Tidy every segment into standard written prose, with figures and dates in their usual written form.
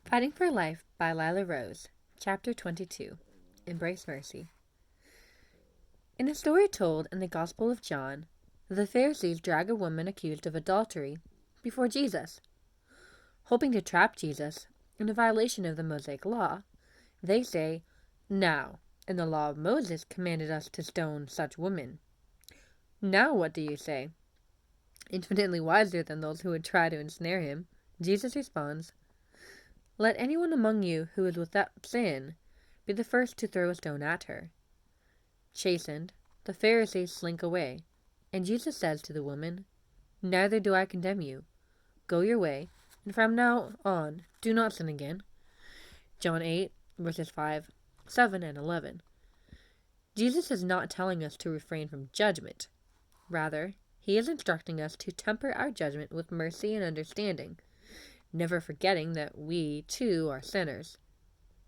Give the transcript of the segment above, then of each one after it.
Fighting for Life by Lila Rose, Chapter 22. Embrace Mercy. In a story told in the Gospel of John, the Pharisees drag a woman accused of adultery before Jesus. Hoping to trap Jesus in a violation of the Mosaic law, they say, "Now, in the law of Moses commanded us to stone such women. Now what do you say?" Infinitely wiser than those who would try to ensnare him, Jesus responds, "Let anyone among you who is without sin be the first to throw a stone at her." Chastened, the Pharisees slink away, and Jesus says to the woman, "Neither do I condemn you. Go your way, and from now on do not sin again." John 8, verses 5, 7, and 11. Jesus is not telling us to refrain from judgment. Rather, he is instructing us to temper our judgment with mercy and understanding, never forgetting that we, too, are sinners.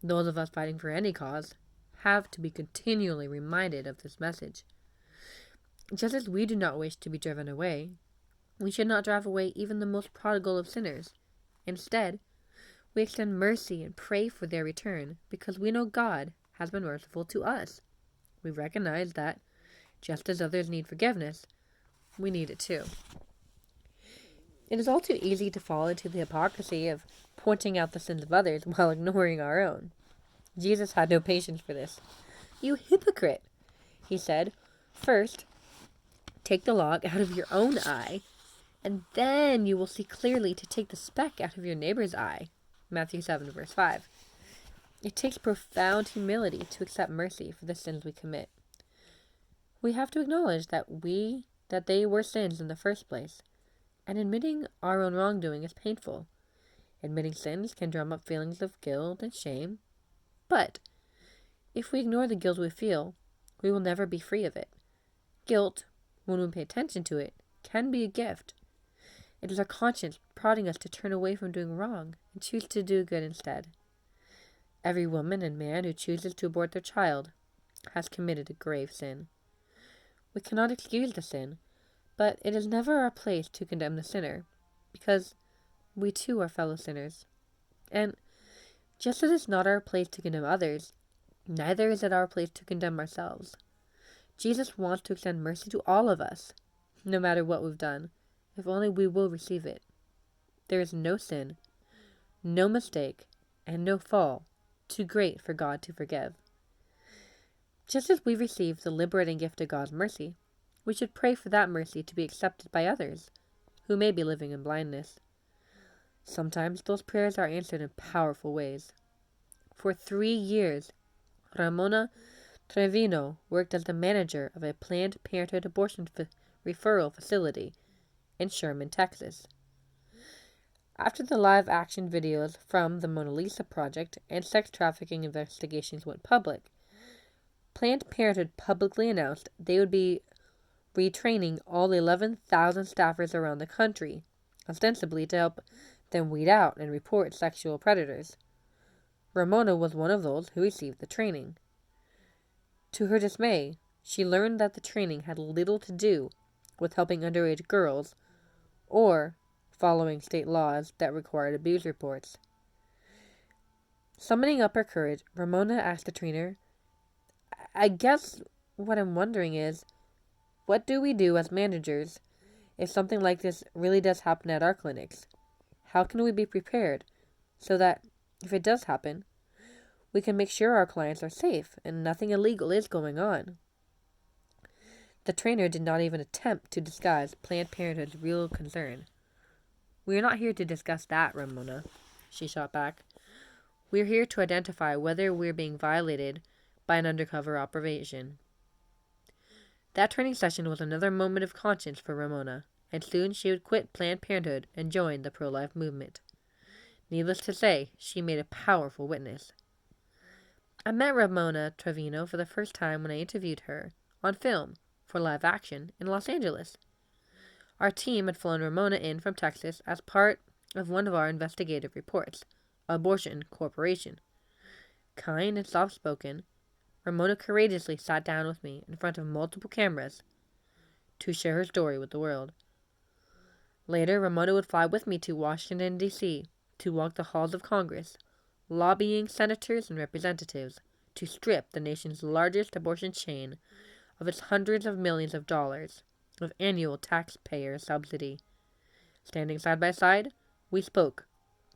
Those of us fighting for any cause have to be continually reminded of this message. Just as we do not wish to be driven away, we should not drive away even the most prodigal of sinners. Instead, we extend mercy and pray for their return because we know God has been merciful to us. We recognize that, just as others need forgiveness, we need it too. It is all too easy to fall into the hypocrisy of pointing out the sins of others while ignoring our own. Jesus had no patience for this. "You hypocrite," he said. "First, take the log out of your own eye, and then you will see clearly to take the speck out of your neighbor's eye." Matthew 7, verse 5. It takes profound humility to accept mercy for the sins we commit. We have to acknowledge that they were sins in the first place, and admitting our own wrongdoing is painful. Admitting sins can drum up feelings of guilt and shame, but if we ignore the guilt we feel, we will never be free of it. Guilt, when we pay attention to it, can be a gift. It is our conscience prodding us to turn away from doing wrong and choose to do good instead. Every woman and man who chooses to abort their child has committed a grave sin. We cannot excuse the sin, but it is never our place to condemn the sinner, because we too are fellow sinners. And just as it's not our place to condemn others, neither is it our place to condemn ourselves. Jesus wants to extend mercy to all of us, no matter what we've done, if only we will receive it. There is no sin, no mistake, and no fall too great for God to forgive. Just as we receive the liberating gift of God's mercy, we should pray for that mercy to be accepted by others who may be living in blindness. Sometimes those prayers are answered in powerful ways. For 3 years, Ramona Trevino worked as the manager of a Planned Parenthood abortion referral facility in Sherman, Texas. After the live-action videos from the Mona Lisa Project and sex trafficking investigations went public, Planned Parenthood publicly announced they would be retraining all 11,000 staffers around the country, ostensibly to help them weed out and report sexual predators. Ramona was one of those who received the training. To her dismay, she learned that the training had little to do with helping underage girls or following state laws that required abuse reports. Summoning up her courage, Ramona asked the trainer, "I guess what I'm wondering is, what do we do as managers if something like this really does happen at our clinics? How can we be prepared so that, if it does happen, we can make sure our clients are safe and nothing illegal is going on?" The trainer did not even attempt to disguise Planned Parenthood's real concern. "We are not here to discuss that, Ramona," she shot back. "We are here to identify whether we're being violated by an undercover operation." That training session was another moment of conscience for Ramona, and soon she would quit Planned Parenthood and join the pro-life movement. Needless to say, she made a powerful witness. I met Ramona Trevino for the first time when I interviewed her, on film, for live action in Los Angeles. Our team had flown Ramona in from Texas as part of one of our investigative reports, Abortion Corporation. Kind and soft-spoken, Ramona courageously sat down with me in front of multiple cameras to share her story with the world. Later, Ramona would fly with me to Washington, D.C. to walk the halls of Congress, lobbying senators and representatives to strip the nation's largest abortion chain of its hundreds of millions of dollars of annual taxpayer subsidy. Standing side by side, we spoke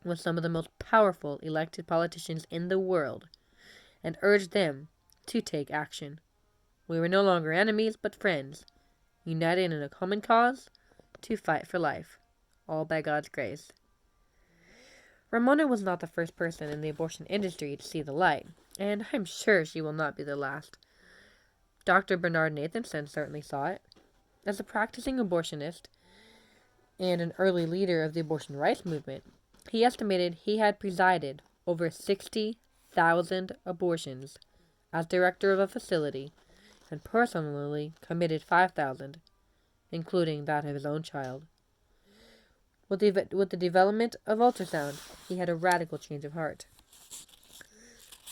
with some of the most powerful elected politicians in the world and urged them to take action. We were no longer enemies but friends, united in a common cause to fight for life, all by God's grace. Ramona was not the first person in the abortion industry to see the light, and I'm sure she will not be the last. Dr. Bernard Nathanson certainly saw it. As a practicing abortionist and an early leader of the abortion rights movement, he estimated he had presided over 60,000 abortions as director of a facility and personally committed 5,000, including that of his own child. With the development of ultrasound, he had a radical change of heart.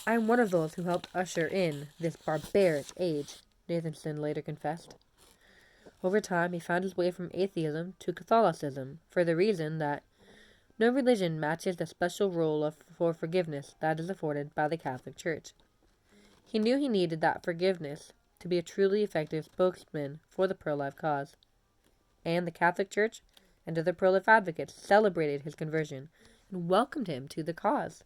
I am one of those who helped usher in this barbaric age, Nathanson later confessed. Over time, he found his way from atheism to Catholicism for the reason that no religion matches the special role for forgiveness that is afforded by the Catholic Church. He knew he needed that forgiveness to be a truly effective spokesman for the pro-life cause. And the Catholic Church and other pro-life advocates celebrated his conversion and welcomed him to the cause.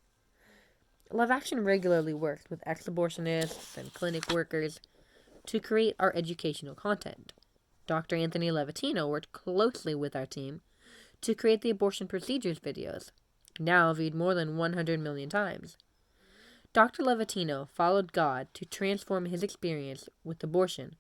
Love Action regularly works with ex-abortionists and clinic workers to create our educational content. Dr. Anthony Levatino worked closely with our team to create the abortion procedures videos, now viewed more than 100 million times. Dr. Levatino followed God to transform his experience with abortion